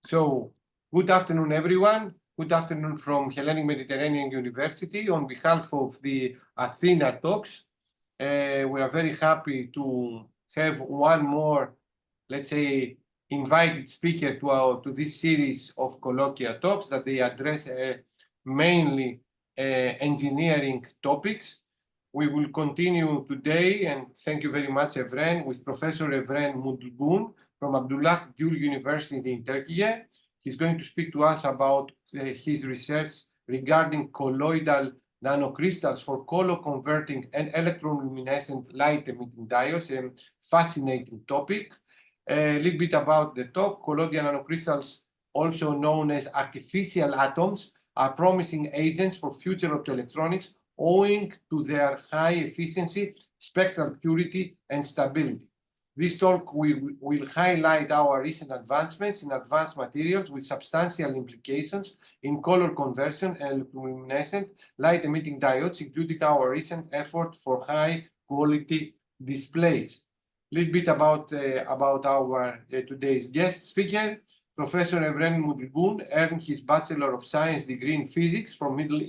So, good afternoon, everyone. Good afternoon from Hellenic Mediterranean University. On behalf of the Athena Talks, we are very happy to have one more, let's say, invited speaker to this series of colloquial talks that they address mainly engineering topics. We will continue today, and thank you very much, Evren, with Professor Evren Mutlugun from Abdullah Gül University in Turkey. He's going to speak to us about his research regarding colloidal nanocrystals for color converting and electroluminescent light emitting diodes, a fascinating topic. A little bit about the talk. Colloidal nanocrystals, also known as artificial atoms, are promising agents for future optoelectronics owing to their high efficiency, spectral purity, and stability. This talk will highlight our recent advancements in advanced materials with substantial implications in color conversion and luminescent light-emitting diodes, including our recent effort for high-quality displays. A little bit about our today's guest speaker. Professor Evren Mutlugun earned his Bachelor of Science degree in Physics from Middle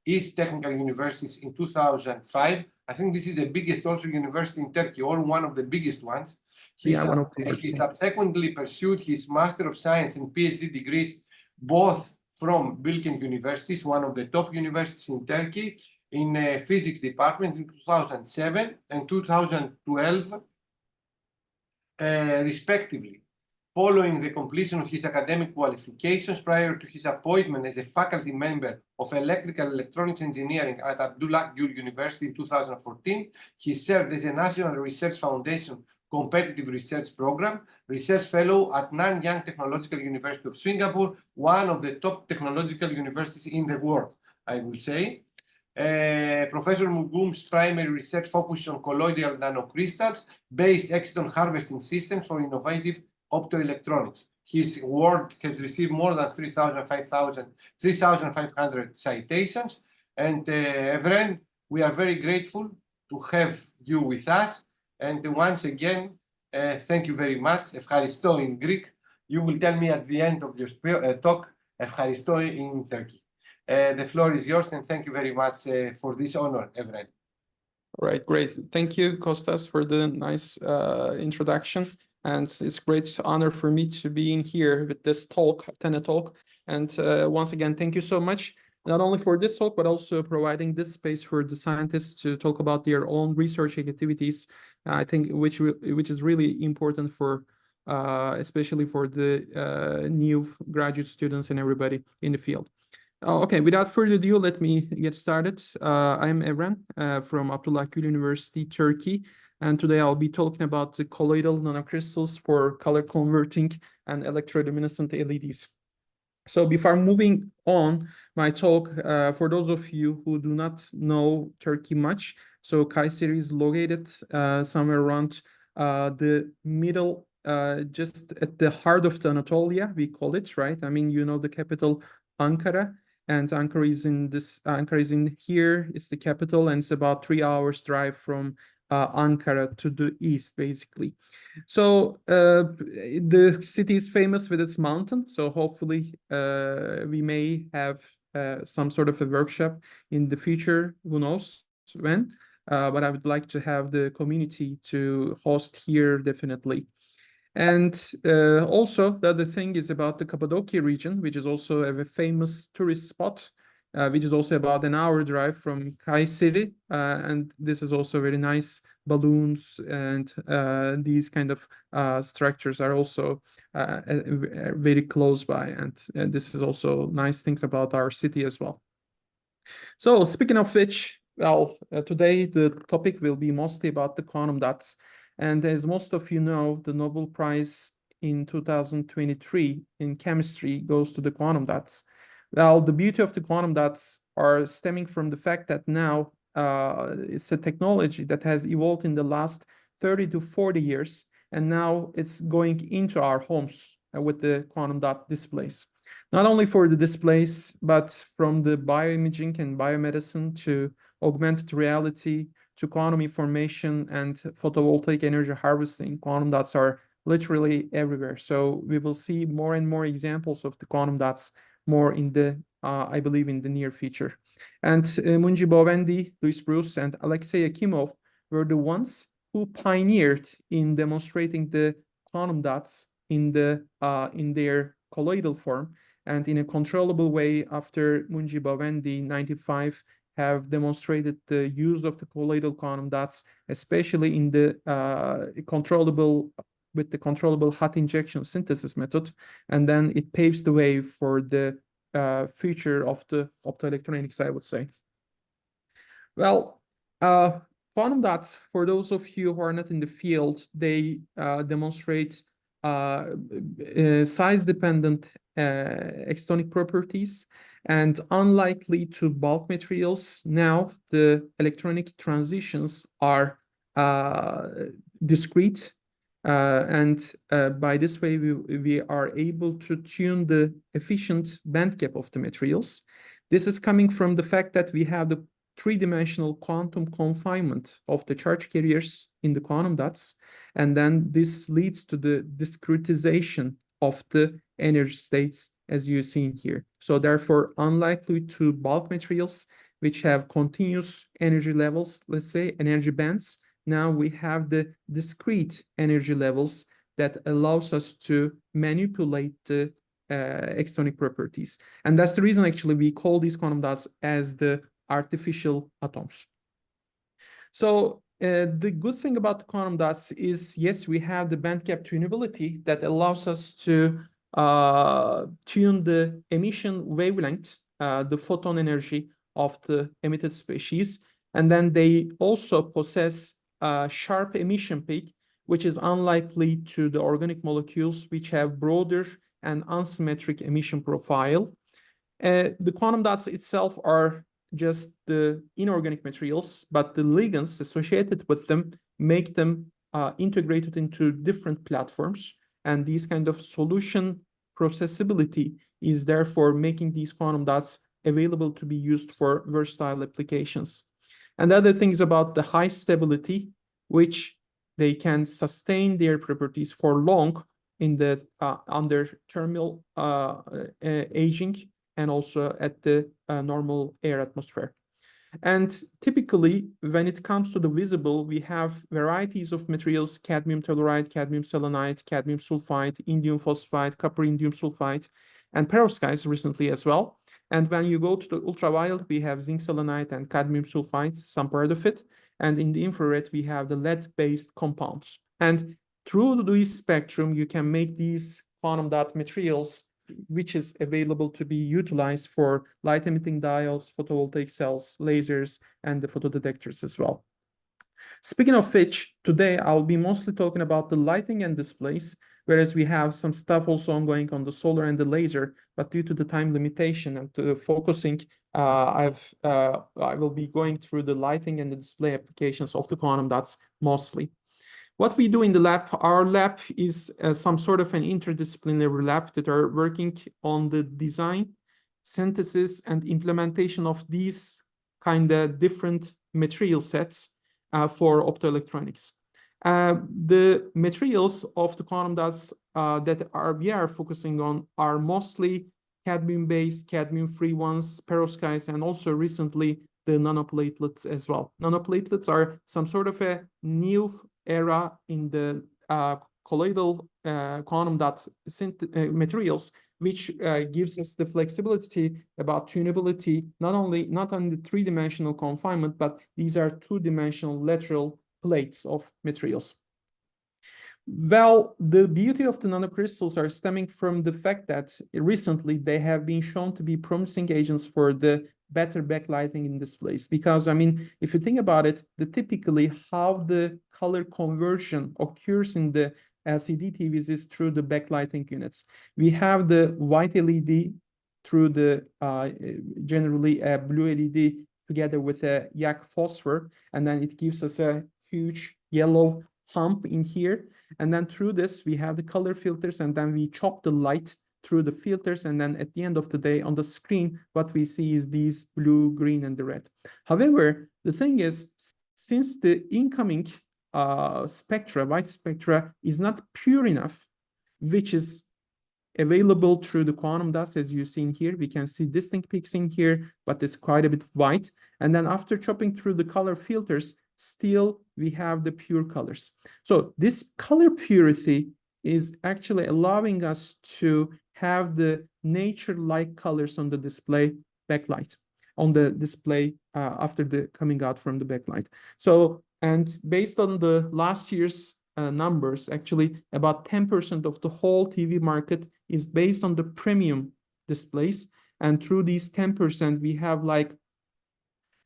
East Technical Universities in 2005. I think this is the biggest also university in Turkey, or one of the biggest ones. He subsequently pursued his Master of Science and PhD degrees, both from Bilkent universities, one of the top universities in Turkey, in physics department in 2007 and 2012, respectively. Following the completion of his academic qualifications prior to his appointment as a faculty member of Electrical Electronics Engineering at Abdullah Gül University in 2014, he served as a National Research Foundation Competitive Research Program Research Fellow at Nanyang Technological University of Singapore, one of the top technological universities in the world, I will say. Professor Mutlugun's primary research focused on colloidal nanocrystals-based exciton harvesting systems for innovative optoelectronics. His work has received more than 3,500 citations. And Evren, we are very grateful to have you with us. And once again, thank you very much. Ευχαριστώ in Greek. You will tell me at the end of your talk, ευχαριστώ in Turkey. The floor is yours, and thank you very much for this honor, Evren. All right, great. Thank you, Kostas, for the nice introduction. And it's a great honor for me to be in here with this talk, Athena Talk. And once again, thank you so much, not only for this talk, but also providing this space for the scientists to talk about their own research activities, I think, which is really important for, especially for the new graduate students and everybody in the field. Okay, without further ado, let me get started. I'm Evren from Abdullah Gül University, Turkey. And today I'll be talking about the colloidal nanocrystals for color converting and electroluminescent LEDs. So before moving on my talk, for those of you who do not know Turkey much, so Kayseri is located somewhere around the middle, just at the heart of the Anatolia, we call it, right? I mean, you know the capital Ankara, and Ankara is in this. Ankara is in here. It's the capital, and it's about 3 hours drive from Ankara to the east, basically. So the city is famous with its mountain. So hopefully we may have some sort of a workshop in the future. Who knows when? But I would like to have the community to host here definitely. And also the other thing is about the Cappadocia region, which is also a famous tourist spot. Which is also about an hour drive from Kayseri. And this is also very nice. Balloons and these kind of structures are also very close by. And this is also nice things about our city as well. So speaking of which, well, today the topic will be mostly about the quantum dots. And as most of you know, the Nobel Prize in 2023 in chemistry goes to the quantum dots. Well, the beauty of the quantum dots are stemming from the fact that now it's a technology that has evolved in the last 30 to 40 years, and now it's going into our homes with the quantum dot displays. Not only for the displays, but from the bioimaging and biomedicine to augmented reality to quantum information and photovoltaic energy harvesting, quantum dots are literally everywhere. So we will see more and more examples of the quantum dots more in the, I believe, in the near future. And Munji Bovendi, Louis Bruce, and Alexei Akimov were the ones who pioneered in demonstrating the quantum dots in their colloidal form and in a controllable way. After Munji Bovendi 95 have demonstrated the use of the colloidal quantum dots, especially in the controllable hot injection synthesis method, and then it paves the way for the future of the optoelectronics, I would say. Well, quantum dots, for those of you who are not in the field, they demonstrate size-dependent extonic properties, and unlikely to bulk materials. Now, the electronic transitions are discrete, and by this way, we are able to tune the efficient band gap of the materials. This is coming from the fact that we have the three-dimensional quantum confinement of the charge carriers in the quantum dots, and then this leads to the discretization of the energy states as you're seeing here. So therefore, unlikely to bulk materials which have continuous energy levels, let's say energy bands. Now we have the discrete energy levels that allows us to manipulate the extonic properties. And that's the reason actually we call these quantum dots as the artificial atoms. So the good thing about quantum dots is, yes, we have the bandgap tunability that allows us to tune the emission wavelength, the photon energy of the emitted species. And then they also possess a sharp emission peak, which is unlikely to the organic molecules, which have broader and unsymmetric emission profile. The quantum dots itself are just the inorganic materials, but the ligands associated with them make them integrated into different platforms. And these kind of solution processability is therefore making these quantum dots available to be used for versatile applications. And the other thing is about the high stability, which they can sustain their properties for long in the under thermal aging, and also at the normal air atmosphere. And typically, when it comes to the visible, we have varieties of materials: cadmium telluride, cadmium selenide, cadmium sulfide, indium phosphide, copper indium sulfide, and perovskites recently as well. And when you go to the ultraviolet, we have zinc selenide and cadmium sulfide, some part of it. And in the infrared, we have the lead-based compounds. And through this spectrum, you can make these quantum dot materials, which is available to be utilized for light-emitting diodes, photovoltaic cells, lasers, and the photodetectors as well. Speaking of which, today I'll be mostly talking about the lighting and displays, whereas we have some stuff also ongoing on the solar and the laser, but due to the time limitation and to the focusing, I will be going through the lighting and the display applications of the quantum dots mostly. What we do in the lab, our lab is some sort of an interdisciplinary lab that are working on the design, synthesis, and implementation of these kind of different material sets for optoelectronics. The materials of the quantum dots that we are focusing on are mostly cadmium-based, cadmium-free ones, perovskites, and also recently the nanoplatelets as well. Nanoplatelets are some sort of a new era in the colloidal quantum dot materials, which gives us the flexibility about tunability, not on the three-dimensional confinement, but these are two-dimensional lateral plates of materials. Well, the beauty of the nanocrystals are stemming from the fact that recently they have been shown to be promising agents for the better backlighting in displays. Because, I mean, if you think about it, typically how the color conversion occurs in the LCD TVs is through the backlighting units. We have the white LED through the generally a blue LED together with a yak phosphor, and then it gives us a huge yellow hump in here. And then through this, we have the color filters, and then we chop the light through the filters. And then at the end of the day on the screen, what we see is these blue, green, and the red. However, the thing is, since the incoming spectra, white spectra, is not pure enough, which is available through the quantum dots, as you've seen here. We can see distinct peaks in here, but it's quite a bit white. And then after chopping through the color filters, still we have the pure colors. So this color purity is actually allowing us to have the nature-like colors on the display backlight, on the display after the coming out from the backlight. So, and based on the last year's numbers, actually about 10% of the whole TV market is based on the premium displays. And through these 10%, we have like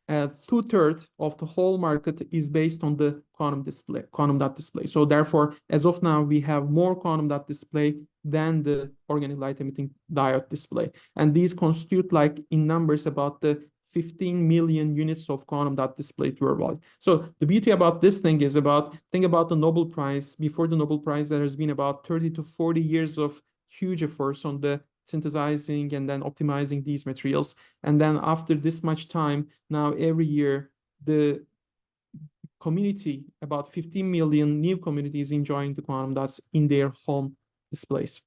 2/3 of the whole market is based on the quantum dot display. So therefore, as of now, we have more quantum dot display than the organic light emitting diode display. And these constitute like in numbers about the 15 million units of quantum dot display worldwide. So the beauty about this thing is think about the Nobel Prize. Before the Nobel Prize, there has been about 30 to 40 years of huge efforts on the synthesizing and then optimizing these materials. And then after this much time, now every year, the community, about 15 million new communities enjoying the quantum dots in their home displays.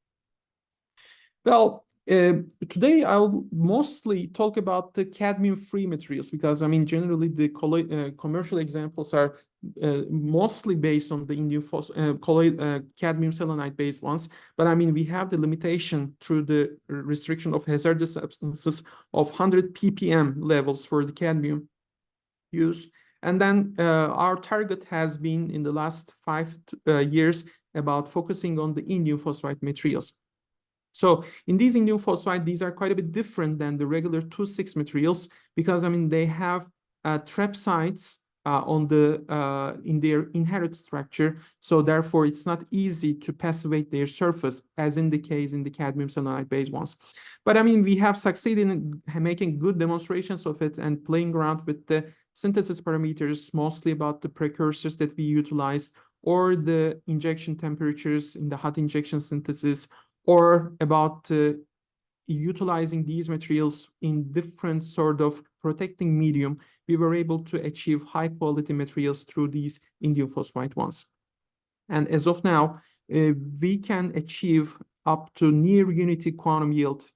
Well, today I'll mostly talk about the cadmium-free materials because, I mean, generally the commercial examples are mostly based on the indium cadmium selenide-based ones. But I mean, we have the limitation through the restriction of hazardous substances of 100 ppm levels for the cadmium use. And then our target has been in the last 5 years about focusing on the indium phosphide materials. So in these indium phosphide, these are quite a bit different than the regular 2,6 materials because, I mean, they have trap sites on the in their inherent structure. So therefore, it's not easy to passivate their surface, as in the case in the cadmium selenide-based ones. But I mean, we have succeeded in making good demonstrations of it and playing around with the synthesis parameters, mostly about the precursors that we utilized or the injection temperatures in the hot injection synthesis, or about utilizing these materials in different sort of protecting medium. We were able to achieve high quality materials through these indium phosphide ones. And as of now, we can achieve up to near unity quantum yield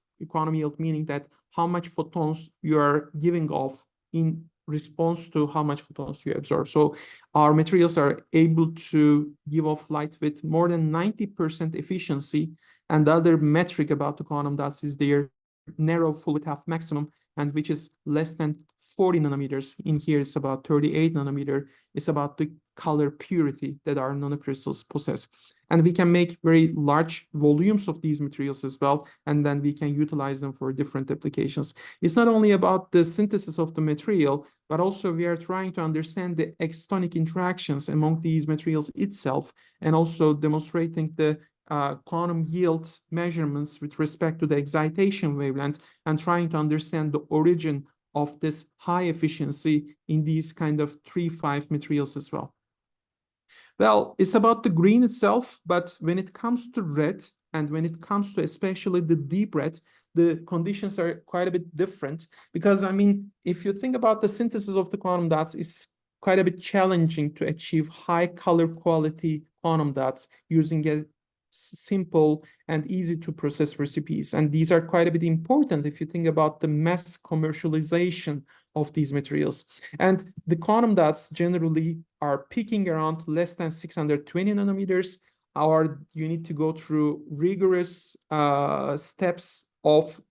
meaning that how much photons you are giving off in response to how much photons you absorb. So our materials are able to give off light with more than 90% efficiency. And the other metric about the quantum dots is their narrow full width half maximum, and which is less than 40 nanometers. In here, it's about 38 nanometer. It's about the color purity that our nanocrystals possess. And we can make very large volumes of these materials as well, and then we can utilize them for different applications. It's not only about the synthesis of the material, but also we are trying to understand the exotonic interactions among these materials itself, and also demonstrating the quantum yield measurements with respect to the excitation wavelength and trying to understand the origin of this high efficiency in these kind of 3-5 materials as well. Well, it's about the green itself, but when it comes to red and when it comes to especially the deep red, the conditions are quite a bit different because, I mean, if you think about the synthesis of the quantum dots, it's quite a bit challenging to achieve high color quality quantum dots using a simple and easy to process recipes. And these are quite a bit important if you think about the mass commercialization of these materials. And the quantum dots generally are peaking around less than 620 nanometers, or you need to go through rigorous steps of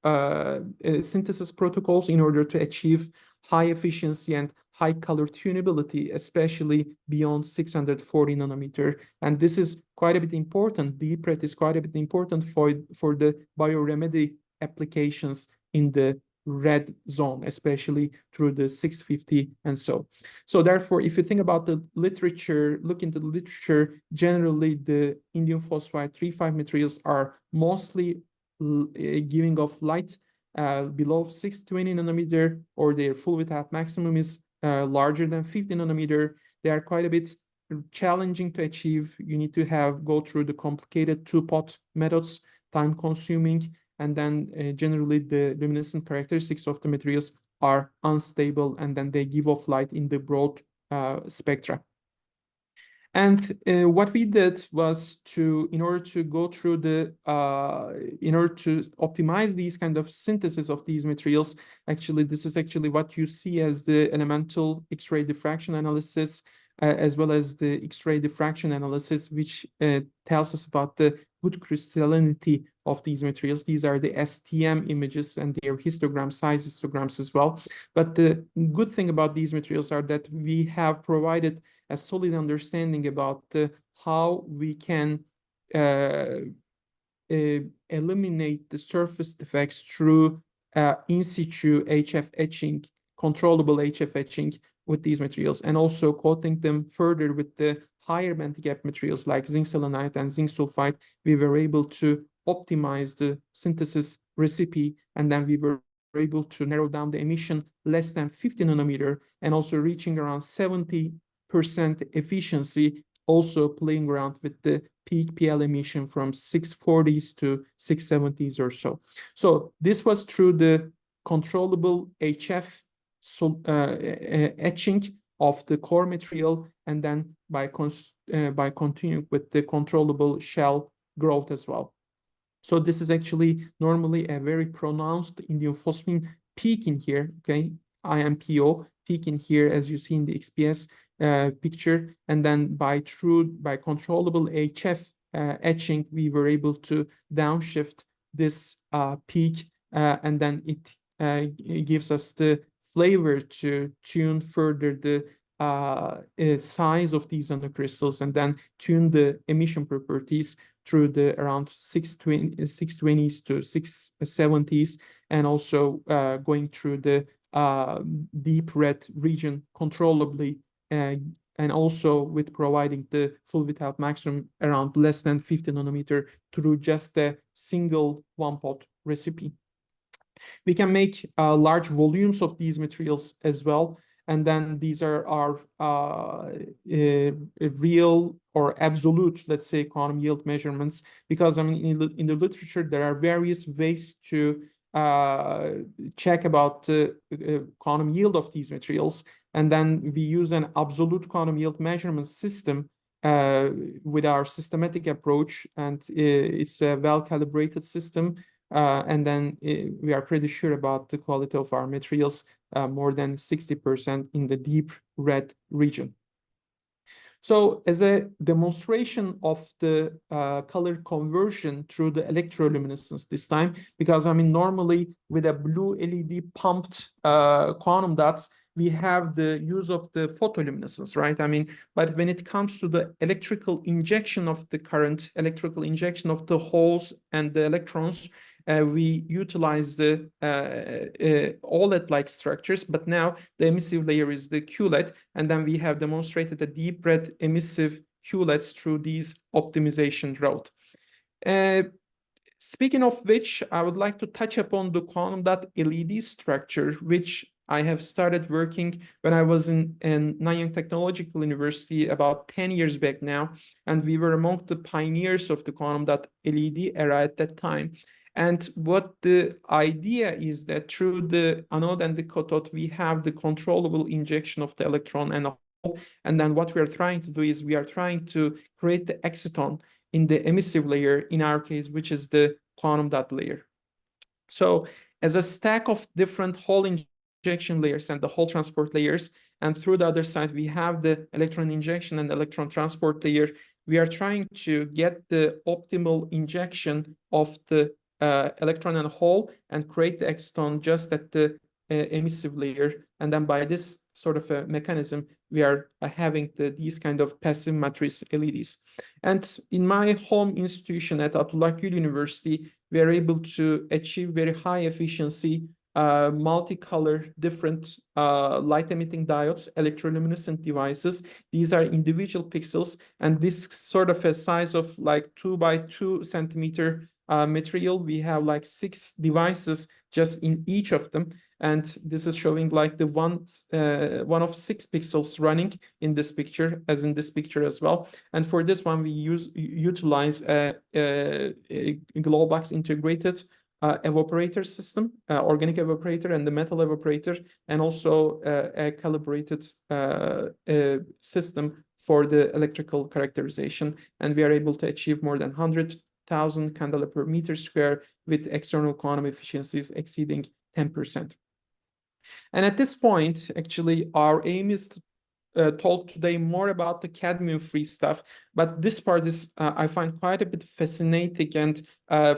synthesis protocols in order to achieve high efficiency and high color tunability, especially beyond 640 nanometer. And this is quite a bit important. Deep red is quite a bit important for the bioremedy applications in the red zone, especially through the 650 and so. So therefore, if you think about the literature, look into the literature, generally the indium phosphide 3,5 materials are mostly giving off light below 620 nanometer, or their full width half maximum is larger than 50 nanometer. They are quite a bit challenging to achieve. You need to go through the complicated two-pot methods, time consuming, and then generally the luminescent characteristics of the materials are unstable, and then they give off light in the broad spectra. And what we did was in order to go through in order to optimize these kind of synthesis of these materials, actually, this is actually what you see as the elemental X-ray diffraction analysis, as well as the X-ray diffraction analysis, which tells us about the good crystallinity of these materials. These are the STM images and their histogram, size histograms as well. But the good thing about these materials are that we have provided a solid understanding about how we can eliminate the surface defects through in situ HF etching, controllable HF etching with these materials, and also coating them further with the higher band gap materials like zinc selenide and zinc sulfide. We were able to optimize the synthesis recipe, and then we were able to narrow down the emission less than 50 nanometer and also reaching around 70% efficiency, also playing around with the peak PL emission from 640s to 670s or so. So this was through the controllable HF etching of the core material, and then by continuing with the controllable shell growth as well. So this is actually normally a very pronounced indium phosphine peak in here, okay? IMPO peak in here, as you see in the XPS picture, and then by controllable HF etching, we were able to downshift this peak, and then it gives us the flavor to tune further the size of these nanocrystals, and then tune the emission properties through the around 620s to 670s, and also going through the deep red region controllably, and also with providing the full without maximum around less than 50 nanometer through just a single one-pot recipe. We can make large volumes of these materials as well, and then these are our real or absolute, let's say, quantum yield measurements, because I mean in the literature there are various ways to check about the quantum yield of these materials, and then we use an absolute quantum yield measurement system with our systematic approach, and it's a well-calibrated system, and then we are pretty sure about the quality of our materials, more than 60% in the deep red region. So as a demonstration of the color conversion through the electroluminescence this time, because I mean normally with a blue LED pumped quantum dots, we have the use of the photoluminescence, right? I mean, but when it comes to the electrical injection of the current, electrical injection of the holes and the electrons, we utilize the OLED-like structures, but now the emissive layer is the QLED, and then we have demonstrated the deep red emissive QLEDs through these optimization route. Speaking of which, I would like to touch upon the quantum dot LED structure, which I have started working when I was in Nanyang Technological University about 10 years back now, and we were among the pioneers of the quantum dot LED era at that time. And what the idea is that through the anode and the cathode, we have the controllable injection of the electron and a hole. And then what we are trying to do is we are trying to create the exciton in the emissive layer, in our case, which is the quantum dot layer. So as a stack of different hole injection layers and the hole transport layers, and through the other side, we have the electron injection and electron transport layer, we are trying to get the optimal injection of the electron and hole and create the exciton just at the emissive layer. And then by this sort of a mechanism, we are having these kind of passive matrix LEDs. And in my home institution at Abdullah Gül University, we are able to achieve very high efficiency, multicolor, different light emitting diodes, electroluminescent devices. These are individual pixels, and this sort of a size of like 2 by 2 centimeter material, we have like 6 devices just in each of them, and this is showing like the one of 6 pixels running in this picture, as in this picture as well. And for this one, we utilize a glow box integrated evaporator system, organic evaporator and the metal evaporator, and also a calibrated system for the electrical characterization. And we are able to achieve more than 100,000 candela per meter square with external quantum efficiencies exceeding 10%. And at this point, actually, our aim is to talk today more about the cadmium-free stuff, but this part is I find quite a bit fascinating, and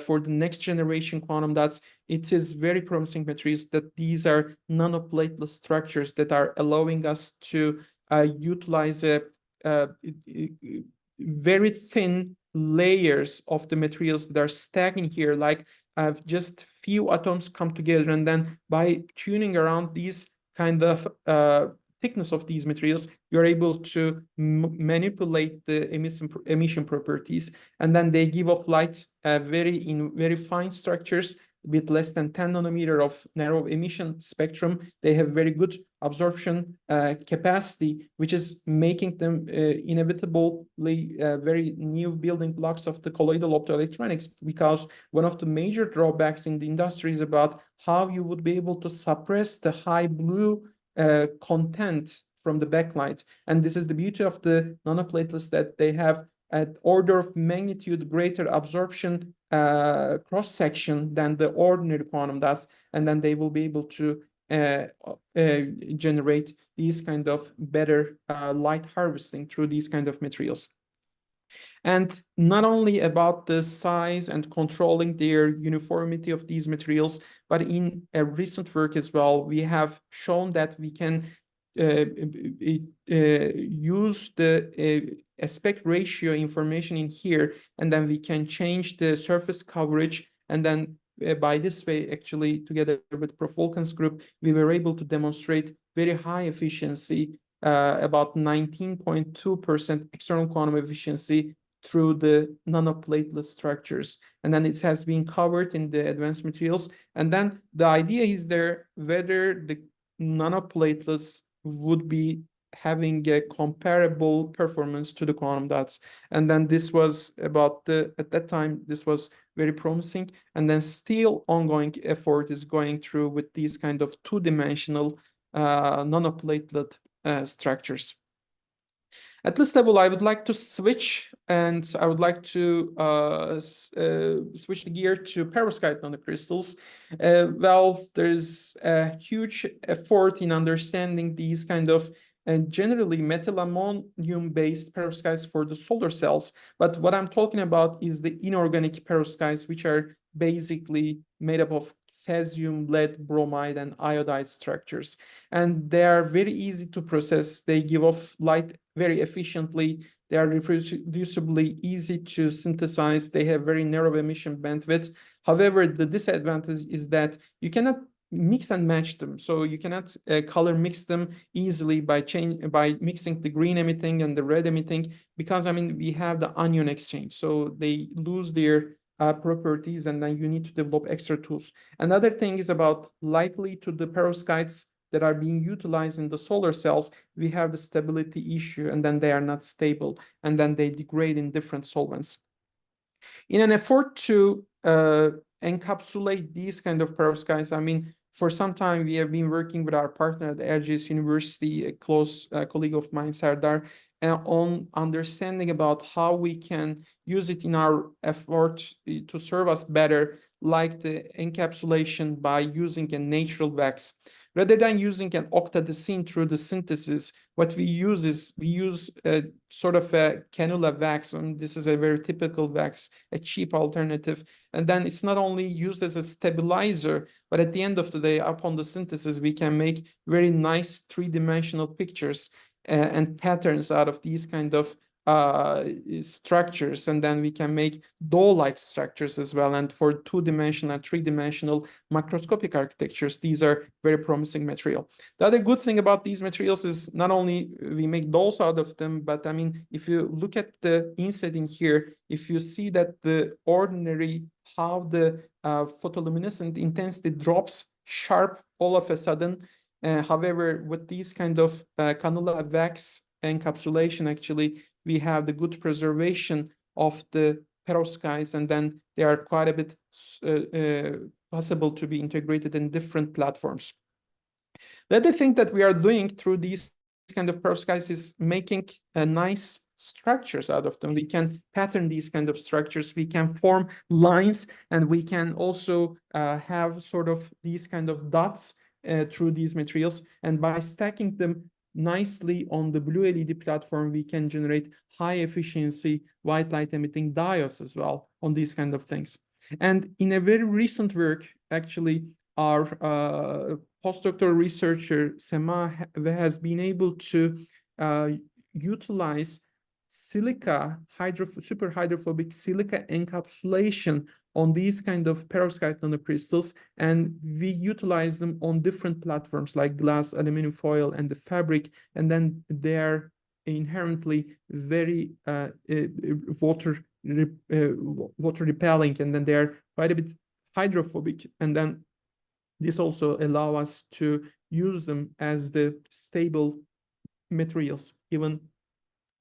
for the next generation quantum dots, it is very promising materials that these are nanoplatelet structures that are allowing us to utilize very thin layers of the materials that are stacking here, like just few atoms come together, and then by tuning around these kind of thickness of these materials, you're able to manipulate the emission properties, and then they give off light in very fine structures with less than 10 nanometer of narrow emission spectrum. They have very good absorption capacity, which is making them inevitably very new building blocks of the colloidal optoelectronics, because one of the major drawbacks in the industry is about how you would be able to suppress the high blue content from the backlight. And this is the beauty of the nanoplatelets, that they have at order of magnitude greater absorption cross section than the ordinary quantum dots, and then they will be able to generate these kind of better light harvesting through these kind of materials. And not only about the size and controlling their uniformity of these materials, but in a recent work as well, we have shown that we can use the aspect ratio information in here, and then we can change the surface coverage. And then by this way, actually, together with Prof. group, we were able to demonstrate very high efficiency, about 19.2% external quantum efficiency through the nanoplatelet structures. And then it has been covered in the advanced materials. And then the idea is there whether the nanoplatelets would be having a comparable performance to the quantum dots. And then this was about at that time, this was very promising. And then still ongoing effort is going through with these kind of two-dimensional nanoplatelet structures. At this level, I would like to switch, and I would like to switch the gear to perovskite nanocrystals. Well, there's a huge effort in understanding these kind of generally methylammonium-based perovskites for the solar cells. But what I'm talking about is the inorganic perovskites, which are basically made up of cesium, lead, bromide, and iodide structures. And they are very easy to process. They give off light very efficiently. They are reproducibly easy to synthesize. They have very narrow emission bandwidth. However, the disadvantage is that you cannot mix and match them. So you cannot color mix them easily by mixing the green emitting and the red emitting, because I mean, we have the anion exchange. So they lose their properties, and then you need to develop extra tools. Another thing is about lightly to the perovskites that are being utilized in the solar cells, we have the stability issue, and then they are not stable, and then they degrade in different solvents. In an effort to encapsulate these kind of perovskites, I mean, for some time we have been working with our partner at Erciyes University, a close colleague of mine, Serdar, on understanding about how we can use it in our effort to serve us better, like the encapsulation by using a natural wax. Rather than using an octadecene through the synthesis, what we use is a sort of a cannula wax, and this is a very typical wax, a cheap alternative. And then it's not only used as a stabilizer, but at the end of the day, upon the synthesis, we can make very nice three-dimensional pictures and patterns out of these kind of structures, and then we can make dough-like structures as well. And for two-dimensional and three-dimensional macroscopic architectures, these are very promising material. The other good thing about these materials is not only we make dolls out of them, but I mean, if you look at the inset in here, if you see that the ordinary, how the photoluminescent intensity drops sharp all of a sudden. However, with these kind of cannula wax encapsulation, actually, we have the good preservation of the perovskites, and then they are quite a bit possible to be integrated in different platforms. The other thing that we are doing through these kind of perovskites is making nice structures out of them. We can pattern these kind of structures, we can form lines, and we can also have sort of these kind of dots through these materials. And by stacking them nicely on the blue LED platform, we can generate high efficiency white light emitting diodes as well on these kind of things. And in a very recent work, actually, our postdoctoral researcher Sema has been able to utilize silica, super hydrophobic silica encapsulation on these kind of perovskite nanocrystals, and we utilize them on different platforms like glass, aluminum foil, and the fabric, and then they're inherently very water repelling, and then they're quite a bit hydrophobic, and then this also allow us to use them as the stable materials, even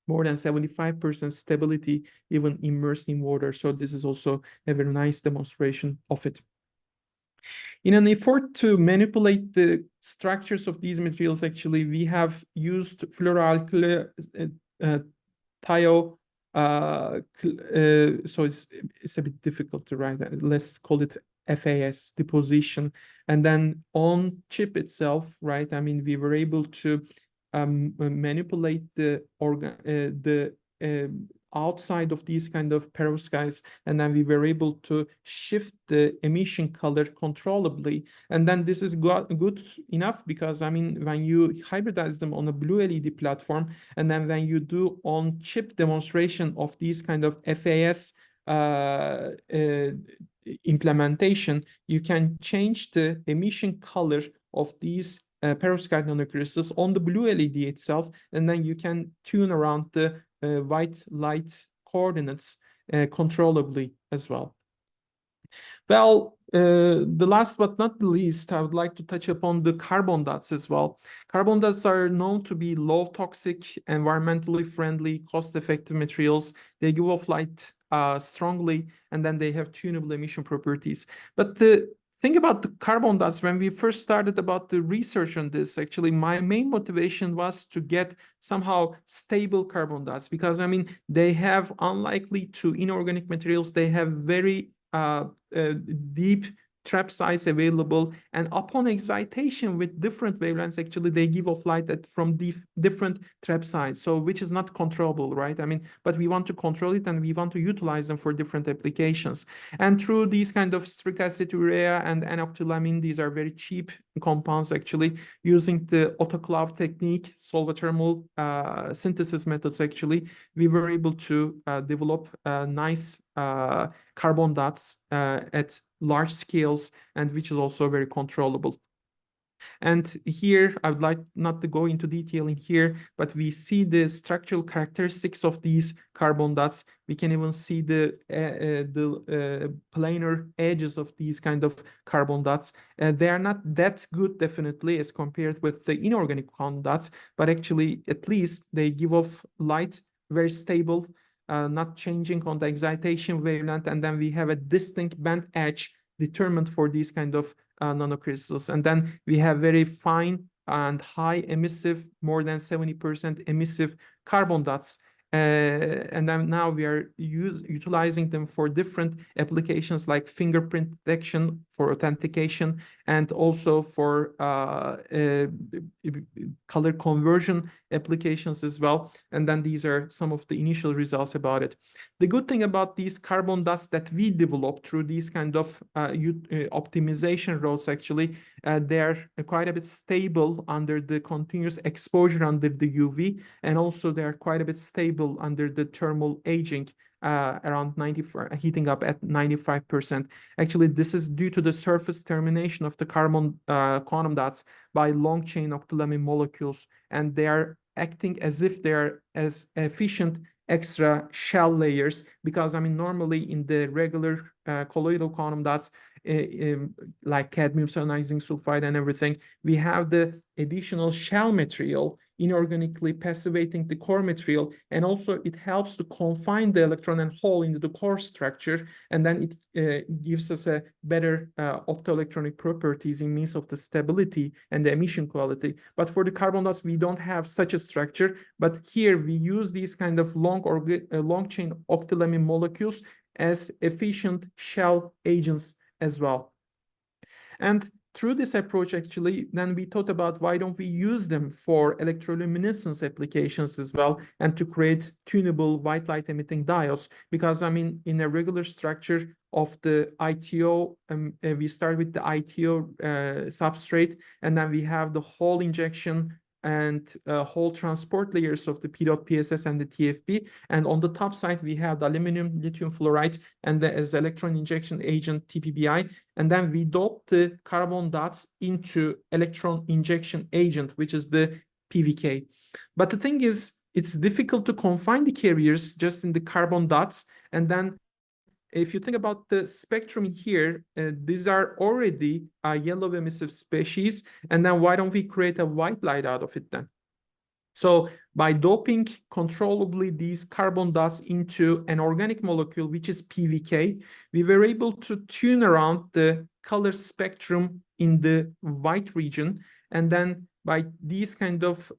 more than 75% stability, even immersed in water. So this is also a very nice demonstration of it. In an effort to manipulate the structures of these materials, actually, we have used fluoroalkyl thio. So it's a bit difficult to write. Let's call it FAS deposition. And then on chip itself, right? I mean, we were able to manipulate the outside of these kind of perovskites, and then we were able to shift the emission color controllably. And then this is good enough because, I mean, when you hybridize them on a blue LED platform, and then when you do on chip demonstration of these kind of FAS implementation, you can change the emission color of these perovskite nanocrystals on the blue LED itself, and then you can tune around the white light coordinates controllably as well. Well, the last but not the least, I would like to touch upon the carbon dots as well. Carbon dots are known to be low toxic, environmentally friendly, cost-effective materials. They give off light strongly, and then they have tunable emission properties. But the thing about the carbon dots, when we first started about the research on this, actually, my main motivation was to get somehow stable carbon dots, because, I mean, they have, unlikely to inorganic materials, they have very deep trap size available, and upon excitation with different wavelengths, actually they give off light from different trap size, so which is not controllable, right? I mean, but we want to control it, and we want to utilize them for different applications. And through these kind of citric acid, urea, and N-octylamine, these are very cheap compounds, actually, using the autoclave technique, solvothermal synthesis methods, actually, we were able to develop nice carbon dots at large scales, and which is also very controllable. And here, I would like not to go into detail in here, but we see the structural characteristics of these carbon dots. We can even see the planar edges of these kind of carbon dots. They are not that good, definitely, as compared with the inorganic carbon dots, but actually, at least they give off light very stable, not changing on the excitation wavelength, and then we have a distinct band edge determined for these kind of nanocrystals. And then we have very fine and high emissive, more than 70% emissive carbon dots. And then now we are utilizing them for different applications like fingerprint detection, for authentication, and also for color conversion applications as well. And then these are some of the initial results about it. The good thing about these carbon dots that we developed through these kind of optimization routes, actually, they're quite a bit stable under the continuous exposure under the UV, and also they're quite a bit stable under the thermal aging, around 94, heating up at 95%. Actually, this is due to the surface termination of the carbon quantum dots by long chain octylamine molecules, and they are acting as if they are as efficient extra shell layers, because, I mean, normally in the regular colloidal quantum dots, like cadmium cyanizing sulfide and everything, we have the additional shell material inorganically passivating the core material, and also it helps to confine the electron and hole into the core structure, and then it gives us a better optoelectronic properties in means of the stability and the emission quality. But for the carbon dots, we don't have such a structure, but here we use these kind of long chain octylamine molecules as efficient shell agents as well. And through this approach, actually, then we thought about why don't we use them for electroluminescence applications as well, and to create tunable white light emitting diodes. Because I mean, in a regular structure of the ITO, we start with the ITO substrate, and then we have the hole injection and whole transport layers of the PDOT PSS and the TFP. And on the top side, we have the aluminum lithium fluoride and as electron injection agent TPBI. And then we dope the carbon dots into electron injection agent, which is the PVK. But the thing is, it's difficult to confine the carriers just in the carbon dots. And then if you think about the spectrum here, these are already yellow emissive species. And then why don't we create a white light out of it then? So by doping controllably these carbon dots into an organic molecule, which is PVK, we were able to tune around the color spectrum in the white region. And then by these kind of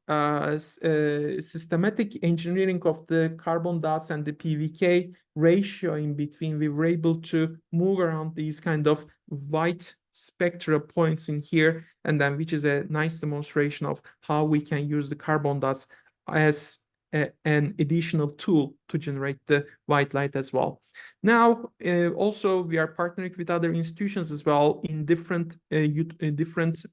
systematic engineering of the carbon dots and the PVK ratio in between, we were able to move around these kind of white spectral points in here, and then which is a nice demonstration of how we can use the carbon dots as an additional tool to generate the white light as well. Now, also we are partnering with other institutions as well in different applications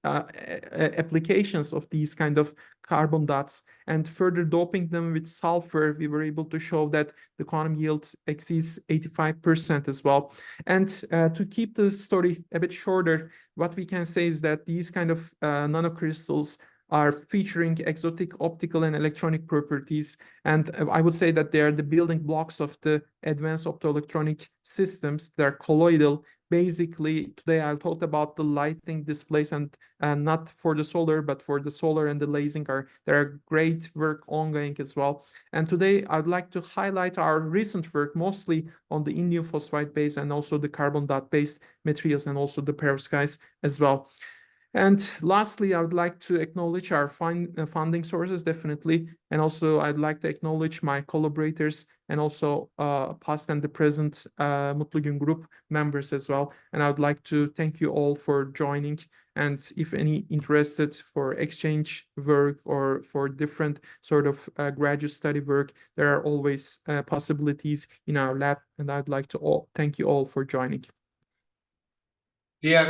of these kind of carbon dots, and further doping them with sulfur, we were able to show that the quantum yield exceeds 85% as well. And to keep the story a bit shorter, what we can say is that these kind of nanocrystals are featuring exotic optical and electronic properties. And I would say that they are the building blocks of the advanced optoelectronic systems. They're colloidal. Basically, today I'll talk about the lighting displays, and not for the solar, but for the solar and the lasing there are great work ongoing as well. And today I'd like to highlight our recent work, mostly on the indium phosphide base and also the carbon dot based materials, and also the perovskites as well. And lastly, I would like to acknowledge our funding sources, definitely. And also I'd like to acknowledge my collaborators and also past and the present Mutlu Gün Group members as well. And I would like to thank you all for joining. And if any interested for exchange work or for different sort of graduate study work, there are always possibilities in our lab. And I'd like to thank you all for joining. Dear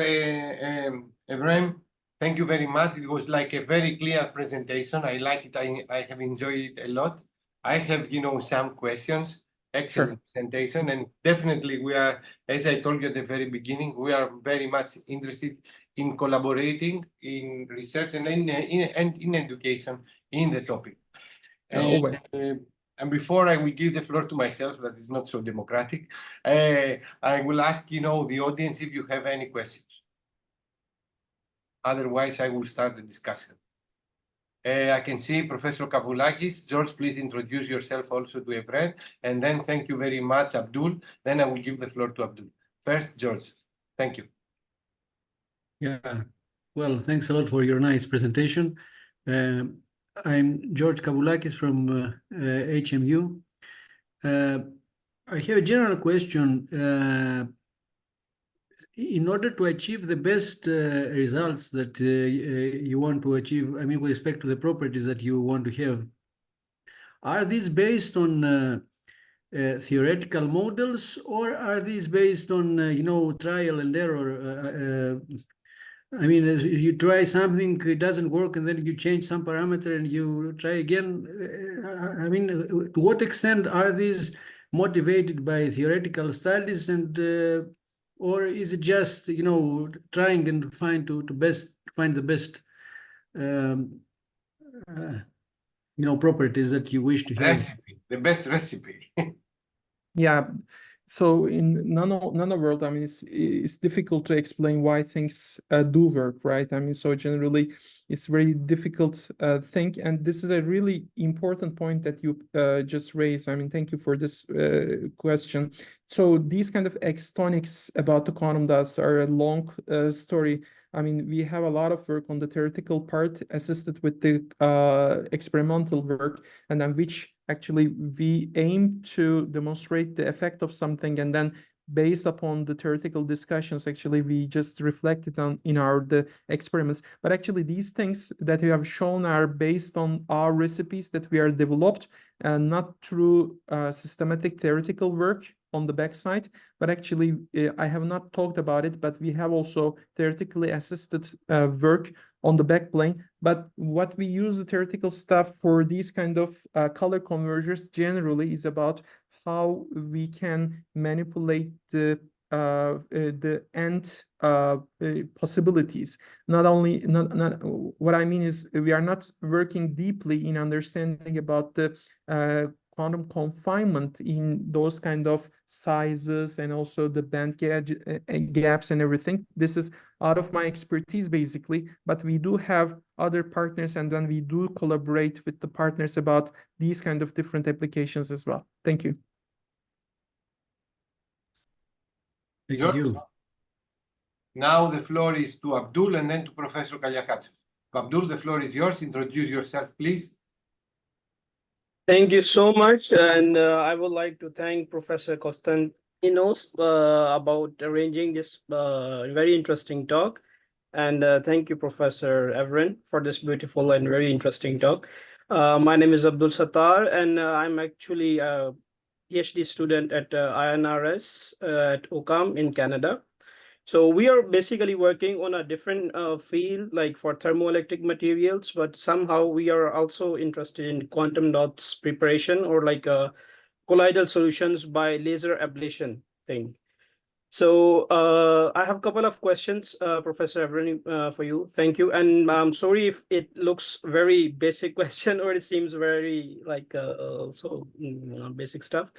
Ebrahim, thank you very much. It was like a very clear presentation. I like it. I have enjoyed it a lot. I have, some questions. Excellent presentation. And definitely we are, as I told you at the very beginning, we are very much interested in collaborating in research and in education in the topic. And before I will give the floor to myself, that is not so democratic, I will ask, the audience if you have any questions. Otherwise, I will start the discussion. I can see Professor Kavoulakis. George, please introduce yourself also to Ebrahim. And then thank you very much, Abdul. Then I will give the floor to Abdul. First, George. Thank you. Yeah, well, thanks a lot for your nice presentation. I'm George Kavoulakis from HMU. I have a general question. In order to achieve the best results that you want to achieve, I mean, with respect to the properties that you want to have, are these based on theoretical models, or are these based on, trial and error? I mean, you try something, it doesn't work, and then you change some parameter and you try again. I mean, to what extent are these motivated by theoretical studies, and or is it just, trying and find the best properties that you wish to have? Recipe, the best recipe. Yeah, So in nano world, I mean, it's difficult to explain why things do work, right? I mean, so generally, it's very difficult thing, and this is a really important point that you just raised. I mean, thank you for this question. So these kind of extonics about the quantum dots are a long story. I mean, we have a lot of work on the theoretical part assisted with the experimental work, and then which actually we aim to demonstrate the effect of something, and then based upon the theoretical discussions, actually we just reflected on in the experiments. But actually these things that we have shown are based on our recipes that we are developed, and not through systematic theoretical work on the backside. But actually I have not talked about it, but we have also theoretically assisted work on the backplane. But what we use the theoretical stuff for these kind of color convergers generally is about how we can manipulate the end possibilities. Not only, not what I mean is we are not working deeply in understanding about the quantum confinement in those kind of sizes and also the band gaps and everything. This is out of my expertise basically, but we do have other partners, and then we do collaborate with the partners about these kind of different applications as well. Thank you. Thank George? you. Now the floor is to Abdul and then to Professor Kalyakatsev. Abdul, the floor is yours. Introduce yourself, please. Thank you so much, and I would like to thank Professor Konstantinos about arranging this very interesting talk, and thank you, Professor Evren, for this beautiful and very interesting talk. My name is Abdul Sattar, and I'm actually a PhD student at INRS at OCAM in Canada. So we are basically working on a different field, like for thermoelectric materials, but somehow we are also interested in quantum dots preparation, or like colloidal solutions by laser ablation thing. So I have a couple of questions, Professor Evren, for you. Thank you. And I'm sorry if it looks very basic question, or it seems very like basic stuff.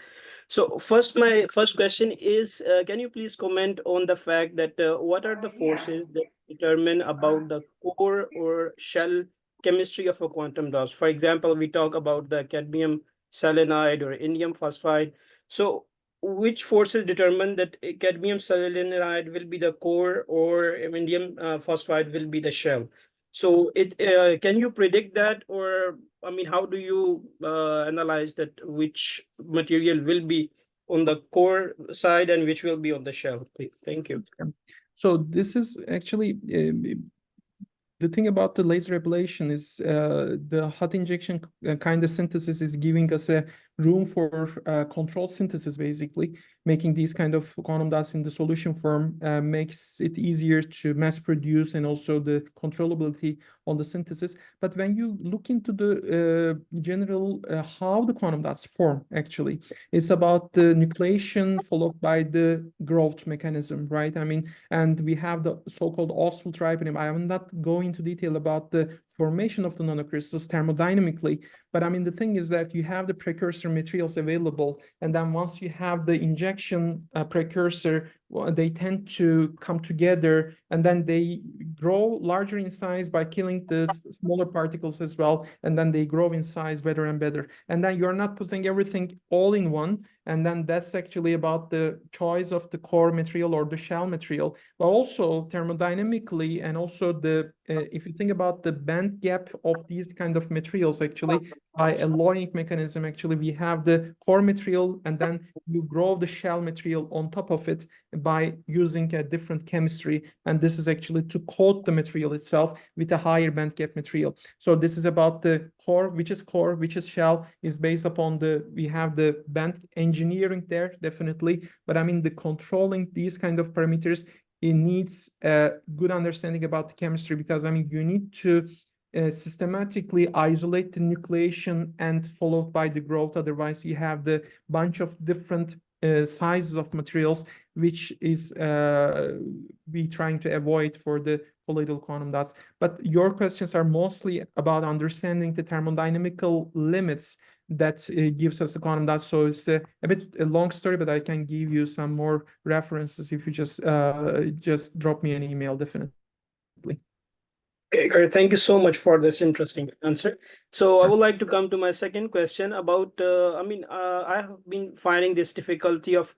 So my first question is, can you please comment on the fact that what are the forces that determine about the core or shell chemistry of a quantum dot? For example, we talk about the cadmium selenide or indium phosphide. So which forces determine that cadmium selenide will be the core or indium phosphide will be the shell? So can you predict that, or I mean, how do you analyze that which material will be on the core side and which will be on the shell, please? Thank you. So this is actually the thing about the laser ablation is the hot injection kind of synthesis is giving us a room for controlled synthesis, basically making these kind of quantum dots in the solution form makes it easier to mass produce, and also the controllability on the synthesis. But when you look into the general how the quantum dots form, actually, it's about the nucleation followed by the growth mechanism, right? I mean, and we have the so-called oswald tripanium. I am not going into detail about the formation of the nanocrystals thermodynamically, but I mean, the thing is that you have the precursor materials available, and then once you have the injection precursor, they tend to come together, and then they grow larger in size by killing the smaller particles as well, and then they grow in size better and better. And then you're not putting everything all in one, and then that's actually about the choice of the core material or the shell material, but also thermodynamically, and also the if you think about the band gap of these kind of materials, actually by a alloying mechanism, actually we have the core material, and then you grow the shell material on top of it by using a different chemistry, and this is actually to coat the material itself with a higher band gap material. So this is about the core, which is shell, is based upon we have the band engineering there, definitely, but I mean the controlling these kind of parameters, it needs a good understanding about the chemistry, because I mean you need to systematically isolate the nucleation and followed by the growth. Otherwise, you have the bunch of different sizes of materials, which is we trying to avoid for the colloidal quantum dots. But your questions are mostly about understanding the thermodynamical limits that gives us the quantum dots. So it's a bit a long story, but I can give you some more references if you just drop me an email, definitely. Okay, great. Thank you so much for this interesting answer. So I would like to come to my second question about, I have been finding this difficulty of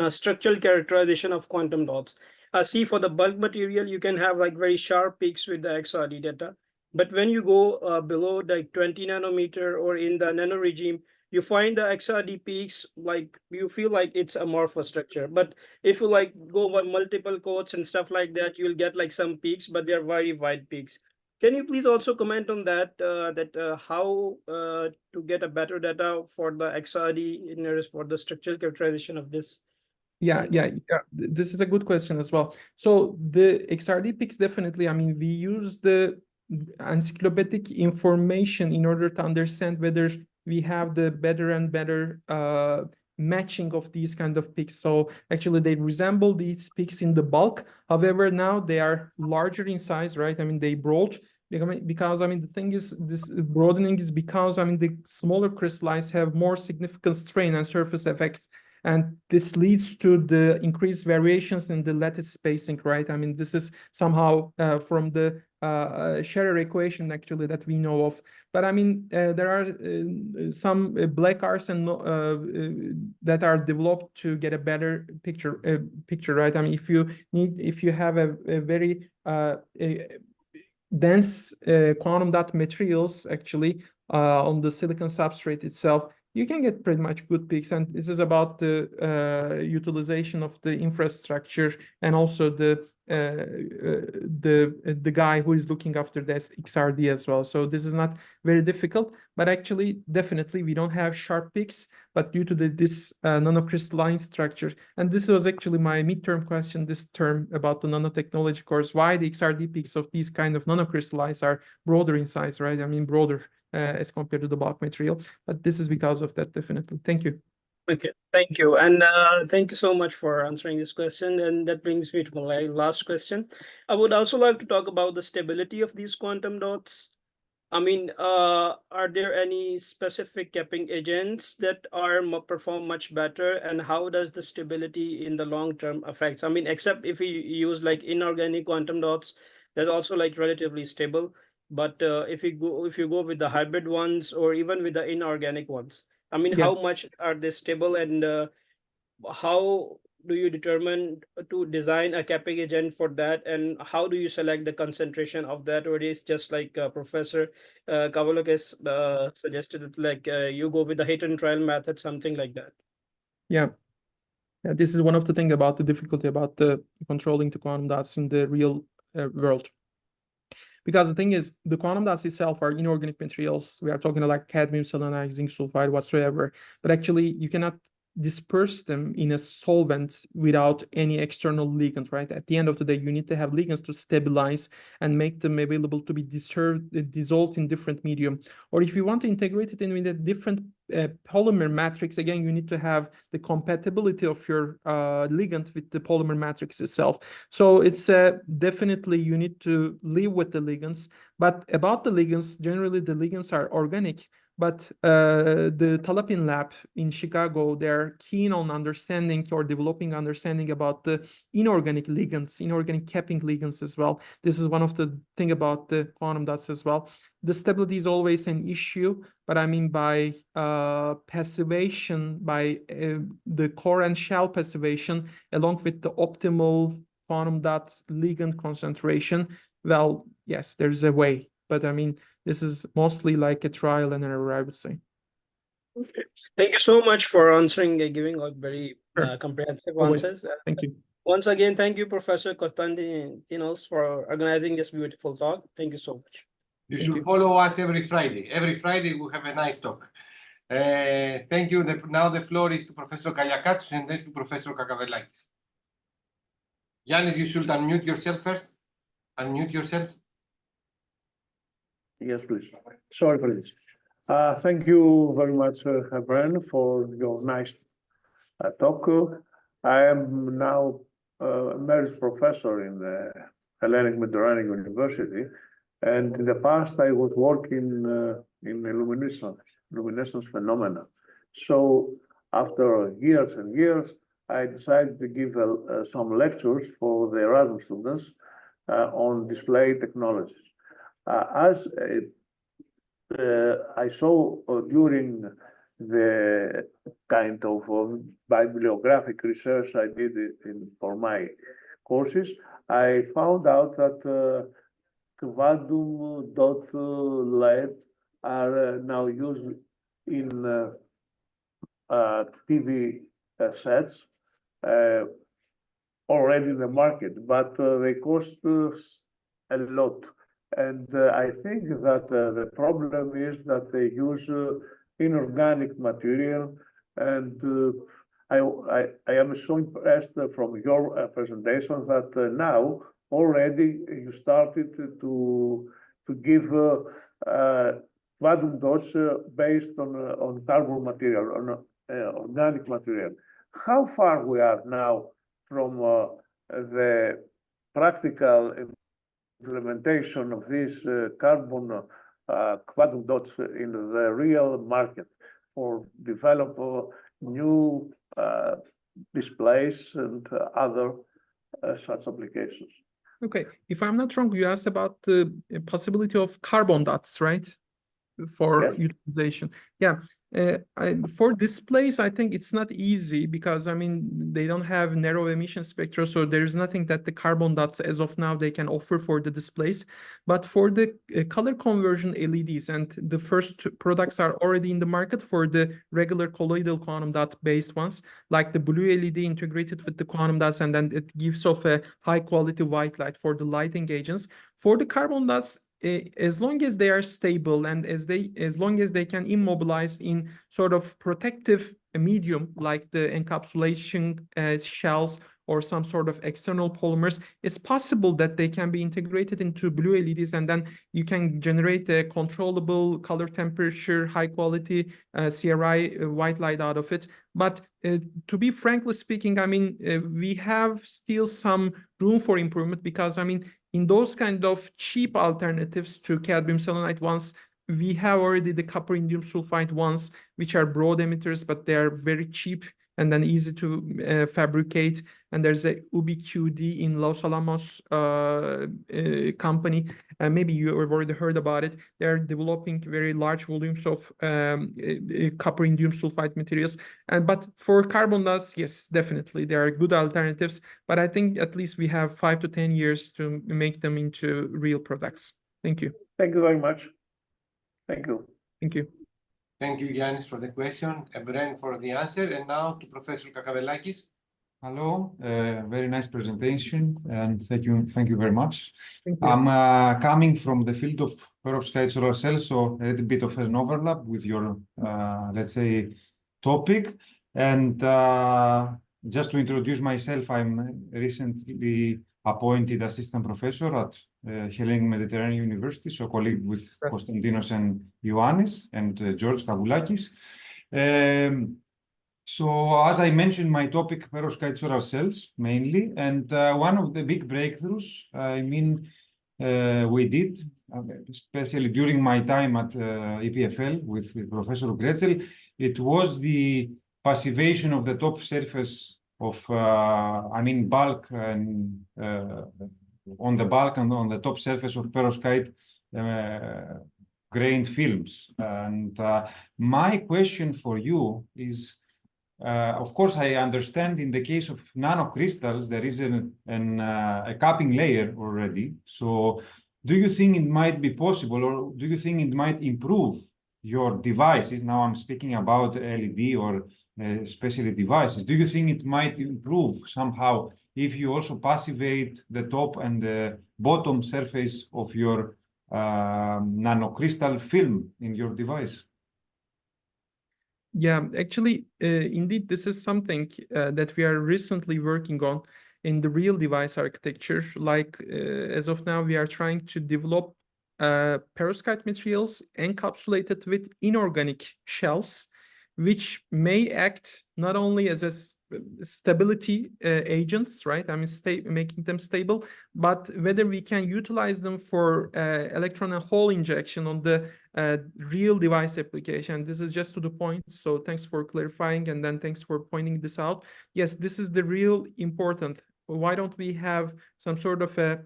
structural characterization of quantum dots. See, for the bulk material, you can have like very sharp peaks with the XRD data. But when you go below like 20 nanometer or in the nano regime, you find the XRD peaks, like you feel like it's amorphous structure. But if you like go by multiple codes and stuff like that, you'll get like some peaks, but they're very wide peaks. Can you please also comment on that, how to get a better data for the XRD for the structural characterization of this? Yeah. This is a good question as well. So the XRD peaks, definitely, I mean, we use the encyclopedic information in order to understand whether we have the better and better matching of these kind of peaks. So actually they resemble these peaks in the bulk. However, now they are larger in size, right? I mean, they broad because I mean, the thing is, this broadening is because I mean, the smaller crystallites have more significant strain and surface effects. And this leads to the increased variations in the lattice spacing, right? I mean, this is somehow from the Scherer equation, actually, that we know of. But I mean, there are some black arcs and that are developed to get a better picture, right? I mean, if you have a very dense quantum dot materials, actually, on the silicon substrate itself, you can get pretty much good peaks. And this is about the utilization of the infrastructure and also the guy who is looking after this XRD as well. So this is not very difficult, but actually, definitely, we don't have sharp peaks, but due to this nanocrystalline structure. And this was actually my midterm question this term about the nanotechnology course, why the XRD peaks of these kind of nanocrystallites are broader in size, right? I mean, broader as compared to the bulk material, but this is because of that, definitely. Thank you. Okay, thank you. And thank you so much for answering this question. And that brings me to my last question. I would also like to talk about the stability of these quantum dots. I mean, are there any specific capping agents that are perform much better, and how does the stability in the long term affects? I mean, except if we use like inorganic quantum dots, that's also like relatively stable. But if you go with the hybrid ones or even with the inorganic ones, I mean, Yeah. how much are they stable, and how do you determine to design a capping agent for that, and how do you select the concentration of that? Or it is just like Professor Kavalokis suggested that like you go with the hit and trial method, something like that? Yeah, this is one of the things about the difficulty about the controlling the quantum dots in the real world. Because the thing is, the quantum dots itself are inorganic materials. We are talking like cadmium, selenite, zinc sulfide, whatsoever. But actually, you cannot disperse them in a solvent without any external ligand, right? At the end of the day, you need to have ligands to stabilize and make them available to be dissolved in different medium. Or if you want to integrate it in with a different polymer matrix, again, you need to have the compatibility of your ligand with the polymer matrix itself. So it's definitely you need to live with the ligands. But about the ligands, generally the ligands are organic. But the Talapin lab in Chicago, they're keen on understanding or developing understanding about the inorganic ligands, inorganic capping ligands as well. This is one of the thing about the quantum dots as well. The stability is always an issue, but I mean by passivation, by the core and shell passivation, along with the optimal quantum dot ligand concentration, well, yes, there's a way. But I mean, this is mostly like a trial and error, I would say. Okay. Thank you so much for answering and giving like very comprehensive Always. answers. Thank you. Once again, thank you, Professor Konstantinos, for organizing this beautiful talk. Thank you so much. You Thank should you. follow us every Friday. Every Friday we have a nice talk. Thank you. Now the floor is to Professor Kaliakatsos and then to Professor Kakavelakis. Yannis, you should unmute yourself first. Unmute yourself. Yes, please. Sorry for this. Thank you very much, Bren, for your nice talk. I am now emeritus professor in the Hellenic Mediterranean University, and in the past I was working in luminescence luminescence phenomena. So after years and years, I decided to give some lectures for the Erasmus students on display technologies. As I saw during the kind of bibliographic research I did for my courses, I found out that quantum dot LED are now used in TV sets already in the market, but they cost a lot. And I think that the problem is that they use inorganic material, and I am so impressed from your presentation that now already you started to give quantum dots based on carbon material, on organic material. How far we are now from the practical implementation of these carbon quantum dots in the real market for develop new displays and other such applications? Okay, if I'm not wrong, you asked about the possibility of carbon dots, right? For Yes. utilization. Yeah, for displays, I think it's not easy because, I mean, they don't have narrow emission spectra, so there's nothing that the carbon dots as of now they can offer for the displays. But for the color conversion LEDs, and the first products are already in the market for the regular colloidal quantum dot based ones, like the blue LED integrated with the quantum dots, and then it gives off a high quality white light for the lighting agents. For the carbon dots, as long as they are stable and as long as they can immobilize in sort of protective medium like the encapsulation shells or some sort of external polymers, it's possible that they can be integrated into blue LEDs, and then you can generate a controllable color temperature, high quality CRI white light out of it. But to be frankly speaking, I mean, we have still some room for improvement because, I mean, in those kind of cheap alternatives to cadmium selenide ones, we have already the copper indium sulfide ones, which are broad emitters, but they are very cheap and then easy to fabricate. And there's a UbiQD in Los Alamos company. Maybe you have already heard about it. They're developing very large volumes of copper indium sulfide materials. But for carbon dots, yes, definitely, there are good alternatives. But I think at least we have 5 to 10 years to make them into real products. Thank you. Thank you very much. Thank you. Thank you. Thank you, Giannis, for the question, Ebren for the answer, and now to Professor Kakavelakis. Hello, very nice presentation, and thank you very much. Thank you. I'm coming from the field of perovskite solar cells, so a little bit of an overlap with your, let's say, topic. And just to introduce myself, I'm recently appointed assistant professor at Hellenic Mediterranean University, so colleague with Konstantinos and Ioannis and George Kavoulakis. So as I mentioned, my topic, perovskite solar cells mainly, and one of the big breakthroughs, I mean, we did, especially during my time at EPFL with Professor Gretzel, it was the passivation of the top surface of, I mean, bulk and on the bulk and on the top surface of perovskite grained films. And my question for you is, of course, I understand in the case of nanocrystals, there is a capping layer already. So do you think it might be possible, or do you think it might improve your devices? Now I'm speaking about LED or especially devices. Do you think it might improve somehow if you also passivate the top and the bottom surface of your nanocrystal film in your device? Yeah, actually, indeed, this is something that we are recently working on in the real device architecture. Like, as of now, we are trying to develop perovskite materials encapsulated with inorganic shells, which may act not only as stability agents, right? I mean, making them stable, but whether we can utilize them for electron and hole injection on the real device application. This is just to the point. So thanks for clarifying, and then thanks for pointing this out. Yes, this is the real important. Why don't we have some sort of a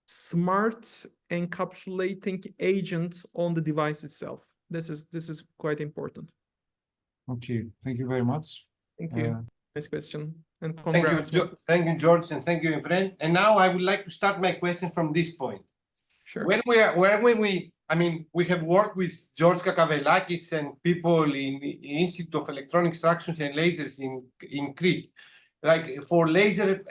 smart encapsulating agent on the device itself? This is quite important. Okay, thank you very much. Thank you. Nice question. And Thank you, congrats. thank you, George, and thank you, Efren. And now I would like to start my question from this point. Sure. When I mean, we have worked with George Kakavelakis and people in the Institute of Electronic Structures and Lasers in Crete, like for laser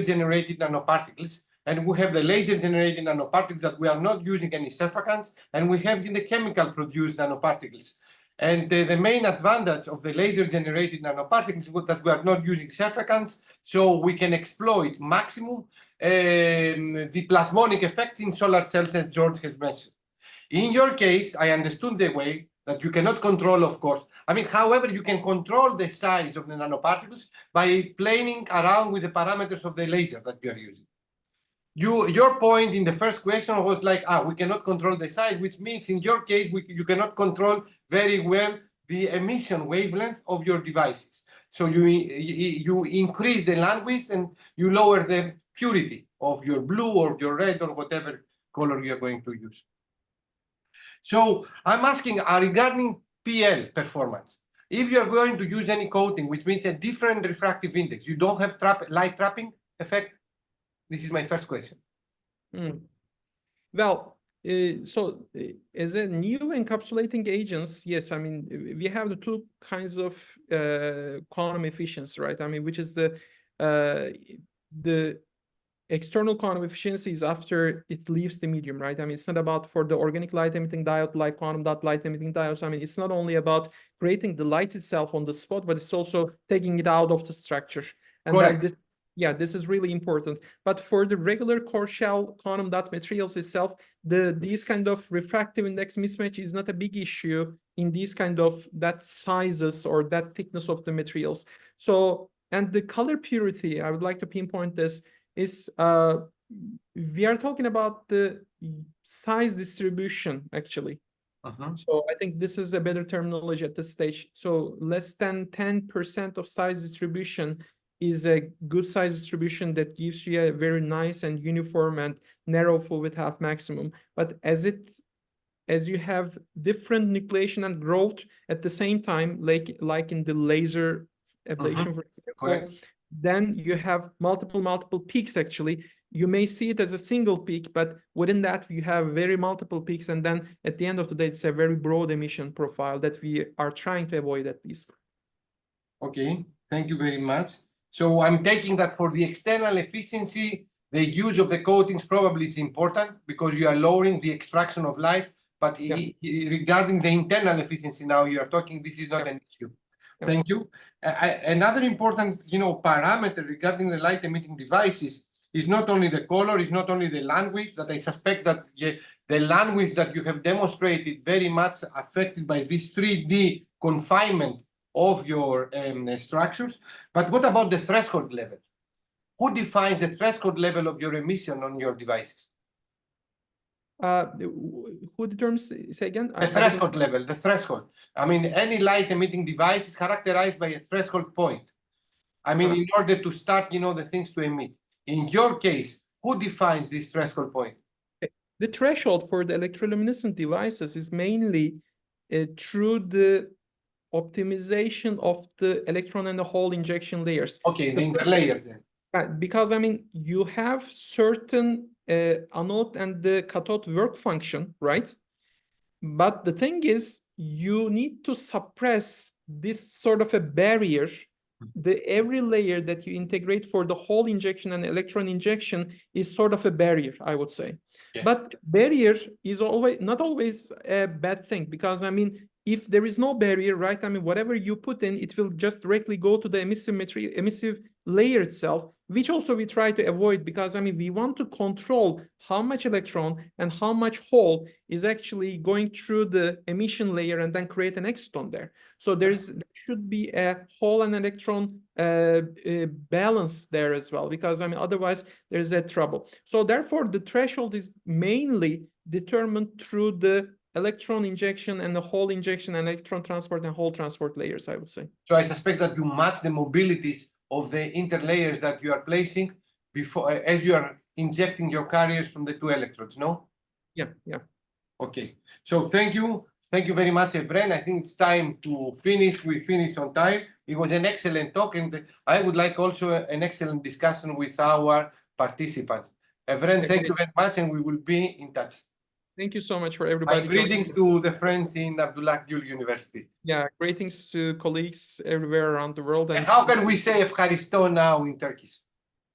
generated nanoparticles. And we have the laser generated nanoparticles that we are not using any surfactants, and we have the chemical produced nanoparticles. And the main advantage of the laser generated nanoparticles is that we are not using surfactants, so we can exploit maximum the plasmonic effect in solar cells, as George has mentioned. In your case, I understood the way that you cannot control, of course. I mean, however, you can control the size of the nanoparticles by playing around with the parameters of the laser that you are using. Your point in the first question was like, we cannot control the size, which means in your case, you cannot control very well the emission wavelength of your devices. So you increase the bandwidth and you lower the purity of your blue or your red or whatever color you're going to use. So I'm asking regarding PL performance. If you're going to use any coating, which means a different refractive index, you don't have light trapping effect? This is my first question. Well, so as a new encapsulating agents, yes, I mean, we have the two kinds of quantum efficiency, right? I mean, which is the external quantum efficiency is after it leaves the medium, right? I mean, it's not about for the organic light emitting diode like quantum dot light emitting diodes. I mean, it's not only about creating the light itself on the spot, but it's also taking it out of the structure. And correct. This is really important. But for the regular core shell quantum dot materials itself, these kind of refractive index mismatch is not a big issue in these kind of that sizes or that thickness of the materials. So, and the color purity, I would like to pinpoint this, is we are talking about the size distribution actually. So I think this is a better terminology at this stage. So less than 10% of size distribution is a good size distribution that gives you a very nice and uniform and narrow full width half maximum. But as you have different nucleation and growth at the same time, like in the laser ablation, for example, correct. Then you have multiple peaks actually. You may see it as a single peak, but within that you have very multiple peaks, and then at the end of the day, it's a very broad emission profile that we are trying to avoid at least. Okay, thank you very much. So I'm taking that for the external efficiency, the use of the coatings probably is important because you are lowering the extraction of light. But regarding the internal efficiency now you are talking, this is not an issue. Thank you. Another important, parameter regarding the light emitting devices is not only the color, is not only the bandwidth, that I suspect that the bandwidth that you have demonstrated very much affected by this 3D confinement of your structures. But what about the threshold level? Who defines the threshold level of your emission on your devices? Who determines, say again? The threshold level, the threshold. I mean, any light emitting device is characterized by a threshold point. I mean, in order to start, the things to emit. In your case, who defines this threshold point? The threshold for the electroluminescent devices is mainly through the optimization of the electron and the hole injection layers. Okay, the interlayers then. Right, because I mean, you have certain anode and the cathode work function, right? But the thing is, you need to suppress this sort of a barrier. Every layer that you integrate for the hole injection and electron injection is sort of a barrier, I would say. Yes. But barrier is not always a bad thing, because I mean, if there is no barrier, right? I mean, whatever you put in, it will just directly go to the emissive layer itself, which also we try to avoid because, I mean, we want to control how much electron and how much hole is actually going through the emission layer and then create an exciton there. So there should be a hole and electron balance there as well, because, I mean, otherwise there's a trouble. So therefore, the threshold is mainly determined through the electron injection and the hole injection and electron transport and hole transport layers, I would say. So I suspect that you match the mobilities of the interlayers that you are placing before, as you are injecting your carriers from the two electrodes, no? Yeah, yeah. Okay. So thank you. Thank you very much, Evren. I think it's time to finish. We finish on time. It was an excellent talk, and I would like also an excellent discussion with our participants. Evren, thank you very much, and we will be in touch. Thank you so much for My everybody. greetings to the friends in Abdullah Gül University. Yeah, greetings to colleagues everywhere around the world. And how can we say Efcharisto now in Turkish?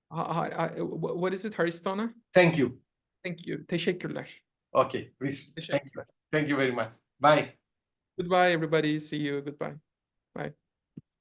What is it, Haristona? Thank you. Thank you. Teşekkürler. Okay, please. Thank you. Thank you very much. Bye. Goodbye, everybody. See you. Goodbye. Bye.